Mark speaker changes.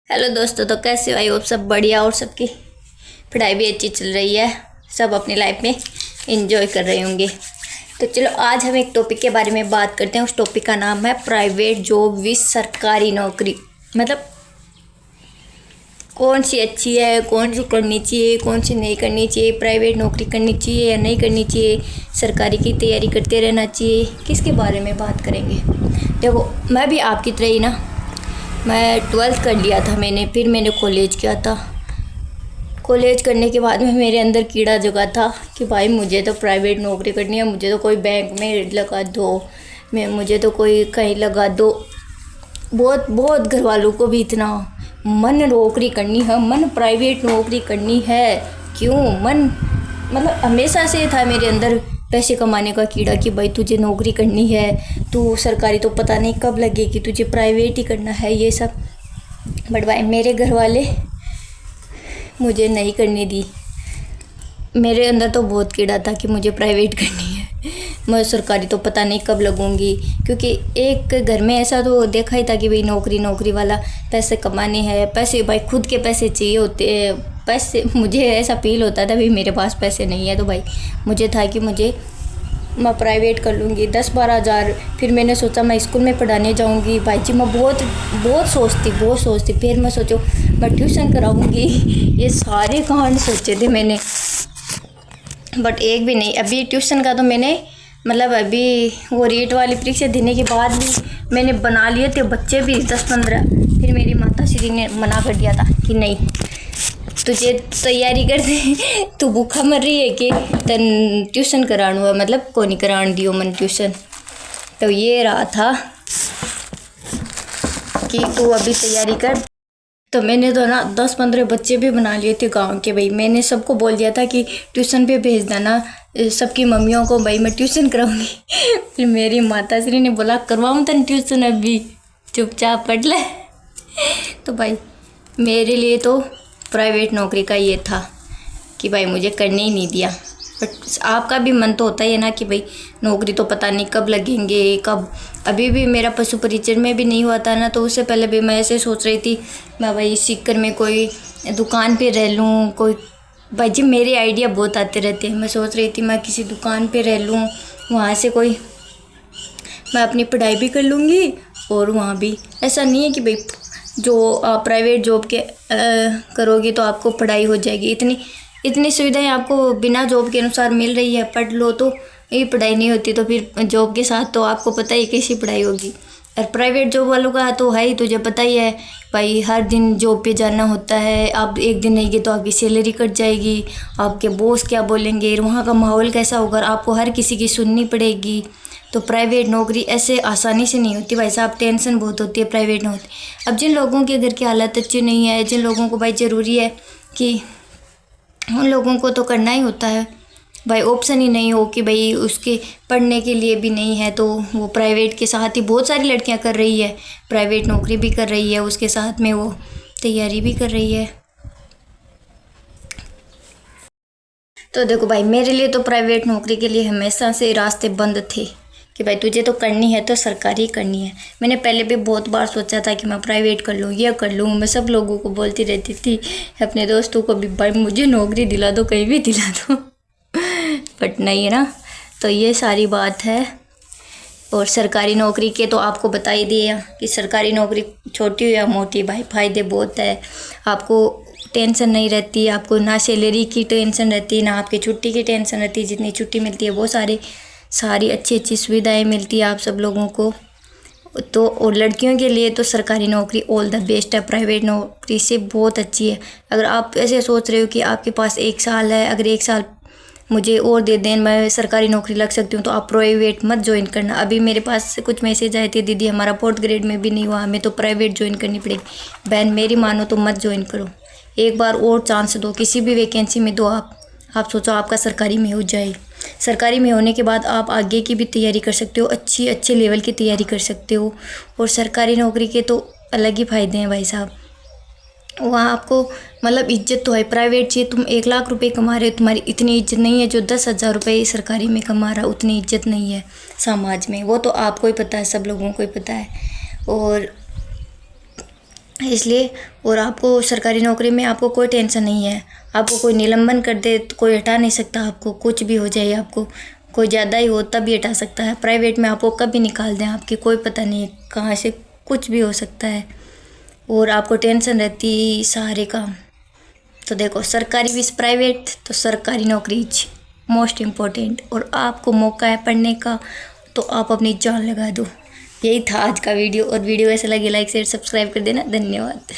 Speaker 1: Hello दोस्तों, तो कैसे हो? आई होप सब बढ़िया और सबकी पढ़ाई भी अच्छी चल रही है। सब अपनी लाइफ में एंजॉय कर रहे होंगे। तो चलो आज हम एक टॉपिक के बारे में बात करते हैं। उस टॉपिक का नाम है प्राइवेट जॉब विद सरकारी नौकरी। मतलब कौन सी अच्छी है, कौन सी करनी चाहिए, कौन सी नहीं करनी चाहिए, प्राइवेट नौकरी करनी चाहिए या नहीं करनी चाहिए, सरकारी की तैयारी करते रहना चाहिए, किसके बारे में बात करेंगे। देखो, मैं भी आपकी तरह ही ना, मैं 12th कर लिया था मैंने, फिर मैंने कॉलेज किया था। कॉलेज करने के बाद में मेरे अंदर कीड़ा जगा था कि भाई मुझे तो प्राइवेट नौकरी करनी है, मुझे तो कोई बैंक में लगा दो, मुझे तो कोई कहीं लगा दो। बहुत बहुत घर वालों को भी इतना मन नौकरी करनी है, मन प्राइवेट नौकरी करनी है। क्यों मन, मतलब हमेशा से था मेरे अंदर पैसे कमाने का कीड़ा कि भाई तुझे नौकरी करनी है, तू सरकारी तो पता नहीं कब लगेगी, तुझे प्राइवेट ही करना है, ये सब। बट भाई मेरे घर वाले मुझे नहीं करने दी। मेरे अंदर तो बहुत कीड़ा था कि मुझे प्राइवेट करनी है, मैं सरकारी तो पता नहीं कब लगूंगी। क्योंकि एक घर में ऐसा तो देखा ही था कि भाई नौकरी नौकरी वाला, पैसे कमाने हैं, पैसे भाई खुद के पैसे चाहिए होते हैं। पैसे, मुझे ऐसा फील होता था भाई मेरे पास पैसे नहीं है, तो भाई मुझे था कि मैं प्राइवेट कर लूँगी 10-12 हज़ार। फिर मैंने सोचा मैं स्कूल में पढ़ाने जाऊँगी। भाई जी मैं बहुत बहुत सोचती। फिर मैं सोचो मैं ट्यूशन कराऊँगी। ये सारे कांड सोचे थे मैंने, बट एक भी नहीं। अभी ट्यूशन का तो मैंने मतलब अभी वो रीट वाली परीक्षा देने के बाद भी मैंने बना लिए थे बच्चे भी 10-15। फिर मेरी माता श्री ने मना कर दिया था कि नहीं, तुझे तैयारी कर दे, तू भूखा मर रही है कि तन ट्यूशन कराणु है, मतलब को नहीं कराण दियो मन ट्यूशन। तो ये रहा था कि तू अभी तैयारी कर। तो मैंने तो ना 10-15 बच्चे भी बना लिए थे गांव के। भाई मैंने सबको बोल दिया था कि ट्यूशन पे भेज देना सबकी मम्मियों को, भाई मैं ट्यूशन कराऊंगी। फिर मेरी माता श्री ने बोला करवाऊँ तन ट्यूशन, अभी चुपचाप पढ़ ले। तो भाई मेरे लिए तो प्राइवेट नौकरी का ये था कि भाई मुझे करने ही नहीं दिया। बट आपका भी मन तो होता ही है ना कि भाई नौकरी तो पता नहीं कब लगेंगे, कब। अभी भी मेरा पशु परिचर में भी नहीं हुआ था ना, तो उससे पहले भी मैं ऐसे सोच रही थी मैं भाई सीकर में कोई दुकान पे रह लूँ। कोई भाई जी मेरे आइडिया बहुत आते रहते हैं। मैं सोच रही थी मैं किसी दुकान पे रह लूँ, वहाँ से कोई मैं अपनी पढ़ाई भी कर लूँगी और वहाँ भी ऐसा नहीं है कि भाई जो आप प्राइवेट जॉब के करोगे तो आपको पढ़ाई हो जाएगी। इतनी सुविधाएं आपको बिना जॉब के अनुसार मिल रही है, पढ़ लो तो ये पढ़ाई नहीं होती, तो फिर जॉब के साथ तो आपको पता ही कैसी पढ़ाई होगी। और प्राइवेट जॉब वालों का तो है ही, तुझे पता ही है भाई, हर दिन जॉब पे जाना होता है। आप एक दिन नहीं गए तो आपकी सैलरी कट जाएगी, आपके बॉस क्या बोलेंगे, वहाँ का माहौल कैसा होगा, आपको हर किसी की सुननी पड़ेगी। तो प्राइवेट नौकरी ऐसे आसानी से नहीं होती भाई साहब, टेंशन बहुत होती है प्राइवेट नौकरी। अब जिन लोगों के घर की हालत अच्छी नहीं है, जिन लोगों को भाई ज़रूरी है कि उन लोगों को तो करना ही होता है भाई, ऑप्शन ही नहीं हो कि भाई उसके पढ़ने के लिए भी नहीं है, तो वो प्राइवेट के साथ ही बहुत सारी लड़कियां कर रही है, प्राइवेट नौकरी भी कर रही है, उसके साथ में वो तैयारी भी कर रही है। तो देखो भाई मेरे लिए तो प्राइवेट नौकरी के लिए हमेशा से रास्ते बंद थे कि भाई तुझे तो करनी है तो सरकारी करनी है। मैंने पहले भी बहुत बार सोचा था कि मैं प्राइवेट कर लूँ, ये कर लूँ। मैं सब लोगों को बोलती रहती थी, अपने दोस्तों को भी, भाई मुझे नौकरी दिला दो, कहीं भी दिला दो। बट नहीं है ना, तो ये सारी बात है। और सरकारी नौकरी के तो आपको बता ही दिया कि सरकारी नौकरी छोटी हो या मोटी भाई फ़ायदे बहुत है। आपको टेंशन नहीं रहती, आपको ना सैलरी की टेंशन रहती, ना आपकी छुट्टी की टेंशन रहती। जितनी छुट्टी मिलती है वो सारी अच्छी अच्छी सुविधाएं मिलती है आप सब लोगों को। तो और लड़कियों के लिए तो सरकारी नौकरी ऑल द बेस्ट है, प्राइवेट नौकरी से बहुत अच्छी है। अगर आप ऐसे सोच रहे हो कि आपके पास 1 साल है, अगर 1 साल मुझे और दे दें मैं सरकारी नौकरी लग सकती हूँ, तो आप प्राइवेट मत ज्वाइन करना। अभी मेरे पास कुछ मैसेज आए थे, दीदी हमारा 4th ग्रेड में भी नहीं हुआ, हमें तो प्राइवेट ज्वाइन करनी पड़ेगी। बहन मेरी मानो तो मत ज्वाइन करो, एक बार और चांस दो, किसी भी वैकेंसी में दो। आप सोचो आपका सरकारी में हो जाए, सरकारी में होने के बाद आप आगे की भी तैयारी कर सकते हो, अच्छे लेवल की तैयारी कर सकते हो। और सरकारी नौकरी के तो अलग ही फ़ायदे हैं भाई साहब, वहाँ आपको मतलब इज्जत तो है। प्राइवेट चाहिए, तुम 1 लाख रुपए कमा रहे हो, तुम्हारी इतनी इज्जत नहीं है जो 10,000 रुपये सरकारी में कमा रहा, उतनी इज्जत नहीं है समाज में। वो तो आपको ही पता है, सब लोगों को ही पता है। और इसलिए। और आपको सरकारी नौकरी में आपको कोई टेंशन नहीं है, आपको कोई निलंबन कर दे तो कोई हटा नहीं सकता, आपको कुछ भी हो जाए, आपको कोई ज़्यादा ही हो तब भी हटा सकता है। प्राइवेट में आपको कभी निकाल दें, आपकी कोई पता नहीं कहाँ से कुछ भी हो सकता है, और आपको टेंशन रहती सारे काम। तो देखो, सरकारी भी प्राइवेट, तो सरकारी नौकरी मोस्ट इम्पोर्टेंट, और आपको मौका है पढ़ने का तो आप अपनी जान लगा दो। यही था आज का वीडियो, और वीडियो ऐसा लगे लाइक शेयर सब्सक्राइब कर देना। धन्यवाद।